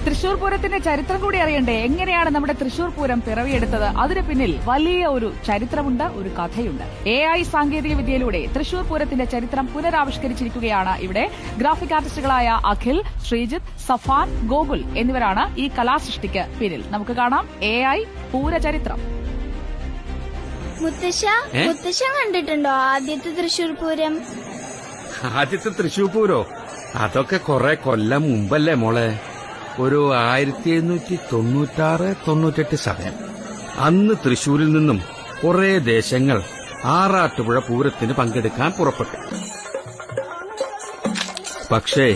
തൃശൂർ പൂരത്തിന്റെ ചരിത്രം കൂടി അറിയണ്ടേ? എങ്ങനെയാണ് നമ്മുടെ തൃശൂർ പൂരം പിറവിയെടുത്തത്? അതിന് പിന്നിൽ വലിയ ഒരു ചരിത്രമുണ്ട്, ഒരു കഥയുണ്ട്. AI സാങ്കേതിക വിദ്യയിലൂടെ തൃശൂർ പൂരത്തിന്റെ ചരിത്രം പുനരാവിഷ്കരിച്ചിരിക്കുകയാണ് ഇവിടെ. ഗ്രാഫിക് ആർട്ടിസ്റ്റുകളായ അഖിൽ, ശ്രീജിത്ത്, സഫാൻ, ഗോകുൽ എന്നിവരാണ് ഈ കലാസൃഷ്ടിക്ക് പിന്നിൽ. നമുക്ക് കാണാം AI പൂരചരിത്രം. മുത്തശ്ശൻ കണ്ടിട്ടുണ്ടോ ആദ്യത്തെ തൃശൂർ പൂരം? ആദ്യത്തെ തൃശൂർ പൂരോ? അതൊക്കെ കുറെ കൊല്ലം മുമ്പല്ലേ മോളെ. ഒരു 1796-98 സമയം. അന്ന് തൃശൂരിൽ നിന്നും കുറെ ദേശങ്ങൾ ആറാട്ടുപുഴ പൂരത്തിന് പങ്കെടുക്കാൻ പുറപ്പെട്ടു. പക്ഷേ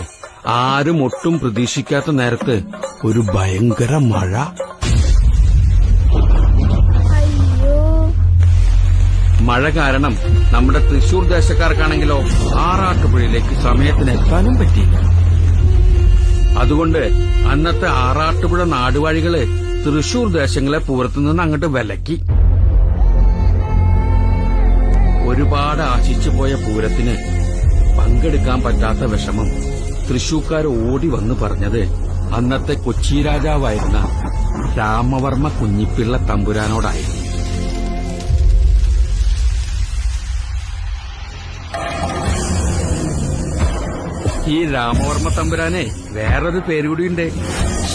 ആരും ഒട്ടും പ്രതീക്ഷിക്കാത്ത നേരത്ത് ഒരു ഭയങ്കര മഴ. മഴ കാരണം നമ്മുടെ തൃശൂർ ദേശക്കാർക്കാണെങ്കിലോ ആറാട്ടുപുഴയിലേക്ക് സമയത്തിന് എത്താനും പറ്റിയില്ല. അതുകൊണ്ട് അന്നത്തെ ആറാട്ടുപുഴ നാടുവാഴികള് തൃശൂർ ദേശങ്ങളെ പൂരത്തുനിന്ന് അങ്ങോട്ട് വിലക്കി. ഒരുപാട് ആശിച്ചു പോയ പൂരത്തിന് പങ്കെടുക്കാൻ പറ്റാത്ത വിഷമം തൃശൂർക്കാർ ഓടി വന്ന് പറഞ്ഞത് അന്നത്തെ കൊച്ചി രാജാവായിരുന്ന രാമവർമ്മ കുഞ്ഞിപ്പിള്ള തമ്പുരാനോടായിരുന്നു. ഈ രാമവർമ്മ തമ്പുരാനെ വേറൊരു പേരുകൂടിയുണ്ട്,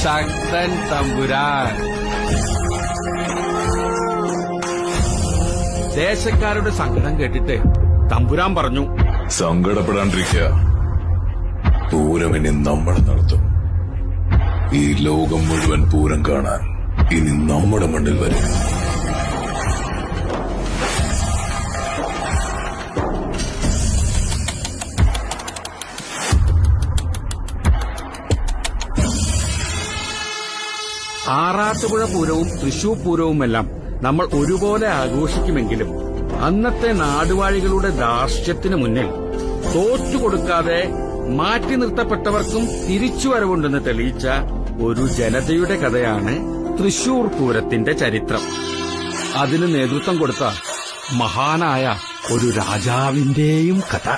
ശക്തൻ തമ്പുരാൻ. ദേശക്കാരുടെ സങ്കടം കേട്ടിട്ട് തമ്പുരാൻ പറഞ്ഞു, സങ്കടപ്പെടാണ്ടിരിക്കുക, പൂരം ഇനി നമ്മൾ നടത്തും. ഈ ലോകം മുഴുവൻ പൂരം കാണാൻ ഇനി നമ്മുടെ മണ്ണിൽ വരും. ആറാട്ടുപുഴ പൂരവും തൃശൂർ പൂരവുമെല്ലാം നമ്മൾ ഒരുപോലെ ആഘോഷിക്കുമെങ്കിലും അന്നത്തെ നാടുവാഴികളുടെ ധാർഷ്ട്യത്തിന് മുന്നിൽ തോറ്റുകൊടുക്കാതെ മാറ്റി നിർത്തപ്പെട്ടവർക്കും തിരിച്ചുവരവുണ്ടെന്ന് തെളിയിച്ച ഒരു ജനതയുടെ കഥയാണ് തൃശൂർ പൂരത്തിന്റെ ചരിത്രം. അതിന് നേതൃത്വം കൊടുത്ത മഹാനായ ഒരു രാജാവിന്റെയും കഥ.